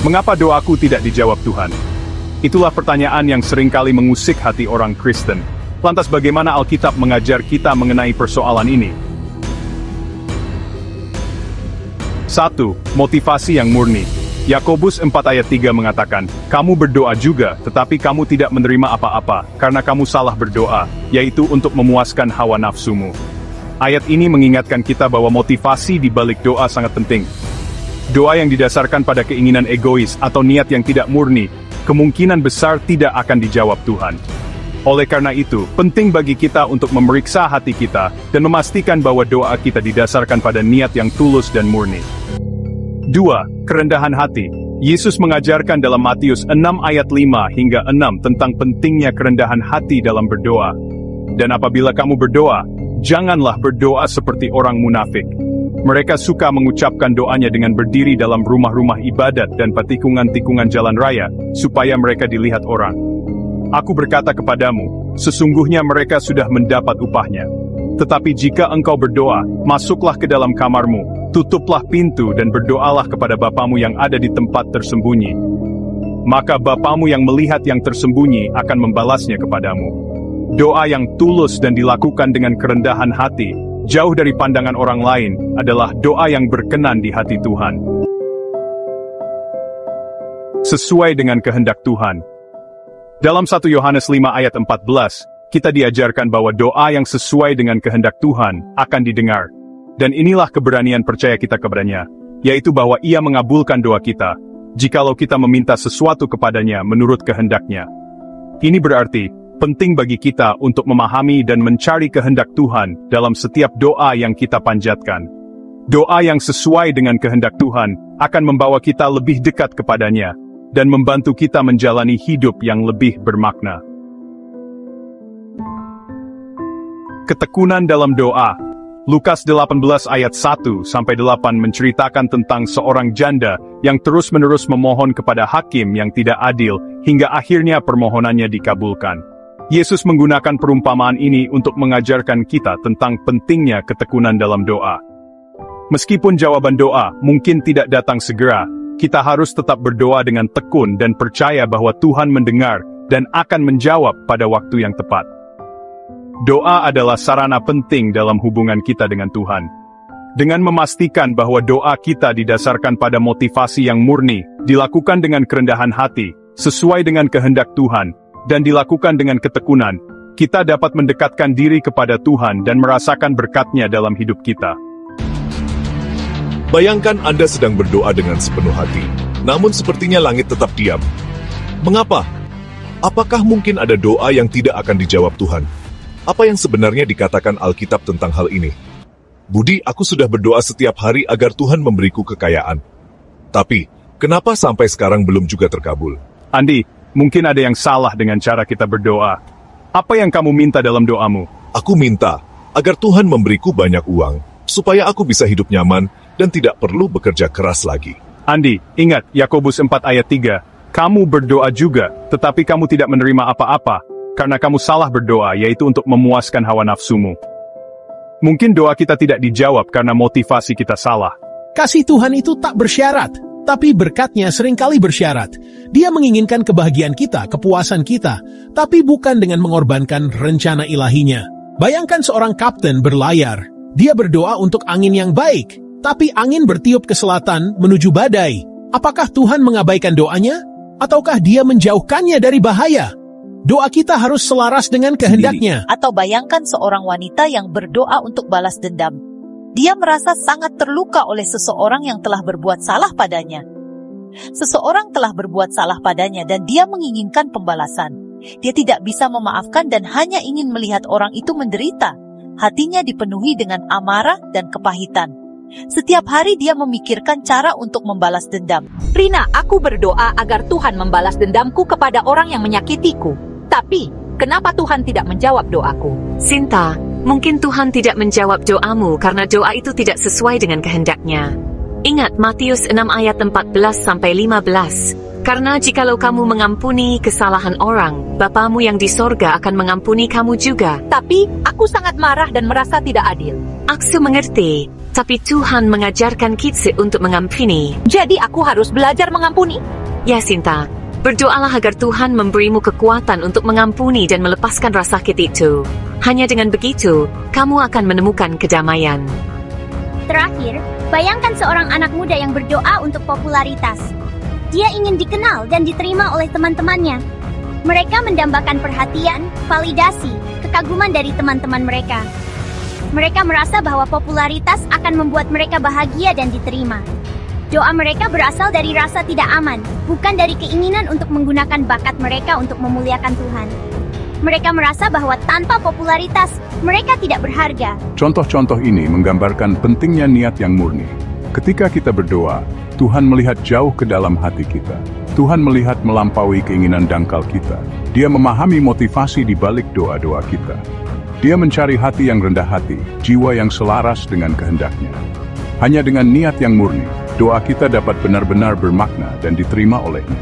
Mengapa doaku tidak dijawab Tuhan? Itulah pertanyaan yang seringkali mengusik hati orang Kristen. Lantas bagaimana Alkitab mengajar kita mengenai persoalan ini? 1. Motivasi yang murni. Yakobus 4 ayat 3 mengatakan, "Kamu berdoa juga, tetapi kamu tidak menerima apa-apa, karena kamu salah berdoa, yaitu untuk memuaskan hawa nafsumu." Ayat ini mengingatkan kita bahwa motivasi di balik doa sangat penting. Doa yang didasarkan pada keinginan egois atau niat yang tidak murni, kemungkinan besar tidak akan dijawab Tuhan. Oleh karena itu, penting bagi kita untuk memeriksa hati kita dan memastikan bahwa doa kita didasarkan pada niat yang tulus dan murni. 2. Kerendahan hati. Yesus mengajarkan dalam Matius 6 ayat 5 hingga 6 tentang pentingnya kerendahan hati dalam berdoa. Dan apabila kamu berdoa, janganlah berdoa seperti orang munafik. Mereka suka mengucapkan doanya dengan berdiri dalam rumah-rumah ibadat dan tikungan-tikungan jalan raya, supaya mereka dilihat orang. Aku berkata kepadamu, sesungguhnya mereka sudah mendapat upahnya. Tetapi jika engkau berdoa, masuklah ke dalam kamarmu, tutuplah pintu dan berdoalah kepada Bapamu yang ada di tempat tersembunyi. Maka Bapamu yang melihat yang tersembunyi akan membalasnya kepadamu. Doa yang tulus dan dilakukan dengan kerendahan hati, jauh dari pandangan orang lain, adalah doa yang berkenan di hati Tuhan. Sesuai dengan kehendak Tuhan. Dalam 1 Yohanes 5 ayat 14, kita diajarkan bahwa doa yang sesuai dengan kehendak Tuhan akan didengar. Dan inilah keberanian percaya kita kepadanya, yaitu bahwa Ia mengabulkan doa kita, jikalau kita meminta sesuatu kepadanya menurut kehendaknya. Ini berarti, penting bagi kita untuk memahami dan mencari kehendak Tuhan dalam setiap doa yang kita panjatkan. Doa yang sesuai dengan kehendak Tuhan akan membawa kita lebih dekat kepadanya, dan membantu kita menjalani hidup yang lebih bermakna. Ketekunan dalam doa. Lukas 18 ayat 1-8 menceritakan tentang seorang janda yang terus-menerus memohon kepada hakim yang tidak adil, hingga akhirnya permohonannya dikabulkan. Yesus menggunakan perumpamaan ini untuk mengajarkan kita tentang pentingnya ketekunan dalam doa. Meskipun jawaban doa mungkin tidak datang segera, kita harus tetap berdoa dengan tekun dan percaya bahwa Tuhan mendengar dan akan menjawab pada waktu yang tepat. Doa adalah sarana penting dalam hubungan kita dengan Tuhan. Dengan memastikan bahwa doa kita didasarkan pada motivasi yang murni, dilakukan dengan kerendahan hati, sesuai dengan kehendak Tuhan, dan dilakukan dengan ketekunan, kita dapat mendekatkan diri kepada Tuhan dan merasakan berkat-Nya dalam hidup kita. Bayangkan Anda sedang berdoa dengan sepenuh hati, namun sepertinya langit tetap diam. Mengapa? Apakah mungkin ada doa yang tidak akan dijawab Tuhan? Apa yang sebenarnya dikatakan Alkitab tentang hal ini? Budi, aku sudah berdoa setiap hari agar Tuhan memberiku kekayaan. Tapi, kenapa sampai sekarang belum juga terkabul? Andi, mungkin ada yang salah dengan cara kita berdoa. Apa yang kamu minta dalam doamu? Aku minta agar Tuhan memberiku banyak uang, supaya aku bisa hidup nyaman dan tidak perlu bekerja keras lagi. Andi, ingat Yakobus 4 ayat 3, kamu berdoa juga, tetapi kamu tidak menerima apa-apa, karena kamu salah berdoa, yaitu untuk memuaskan hawa nafsumu. Mungkin doa kita tidak dijawab karena motivasi kita salah. Kasih Tuhan itu tak bersyarat, tapi berkat-Nya seringkali bersyarat. Dia menginginkan kebahagiaan kita, kepuasan kita, tapi bukan dengan mengorbankan rencana ilahinya. Bayangkan seorang kapten berlayar. Dia berdoa untuk angin yang baik, tapi angin bertiup ke selatan menuju badai. Apakah Tuhan mengabaikan doanya? Ataukah Dia menjauhkannya dari bahaya? Doa kita harus selaras dengan kehendak-Nya. Atau bayangkan seorang wanita yang berdoa untuk balas dendam. Dia merasa sangat terluka oleh seseorang yang telah berbuat salah padanya. Seseorang telah berbuat salah padanya dan dia menginginkan pembalasan. Dia tidak bisa memaafkan dan hanya ingin melihat orang itu menderita. Hatinya dipenuhi dengan amarah dan kepahitan. Setiap hari dia memikirkan cara untuk membalas dendam. Rina, aku berdoa agar Tuhan membalas dendamku kepada orang yang menyakitiku. Tapi, kenapa Tuhan tidak menjawab doaku? Sinta, mungkin Tuhan tidak menjawab doamu karena doa itu tidak sesuai dengan kehendak-Nya. Ingat Matius 6 ayat 14-15. Karena jikalau kamu mengampuni kesalahan orang, Bapamu yang di sorga akan mengampuni kamu juga. Tapi, Aku sangat marah dan merasa tidak adil. Aku mengerti, tapi Tuhan mengajarkan kita untuk mengampuni. Jadi aku harus belajar mengampuni? Ya Sinta, berdoalah agar Tuhan memberimu kekuatan untuk mengampuni dan melepaskan rasa sakit itu. Hanya dengan begitu, kamu akan menemukan kedamaian. Terakhir, bayangkan seorang anak muda yang berdoa untuk popularitas. Dia ingin dikenal dan diterima oleh teman-temannya. Mereka mendambakan perhatian, validasi, kekaguman dari teman-teman mereka. Mereka merasa bahwa popularitas akan membuat mereka bahagia dan diterima. Doa mereka berasal dari rasa tidak aman, bukan dari keinginan untuk menggunakan bakat mereka untuk memuliakan Tuhan. Mereka merasa bahwa tanpa popularitas, mereka tidak berharga. Contoh-contoh ini menggambarkan pentingnya niat yang murni. Ketika kita berdoa, Tuhan melihat jauh ke dalam hati kita. Tuhan melihat melampaui keinginan dangkal kita. Dia memahami motivasi di balik doa-doa kita. Dia mencari hati yang rendah hati, jiwa yang selaras dengan kehendaknya. Hanya dengan niat yang murni, doa kita dapat benar-benar bermakna dan diterima olehnya.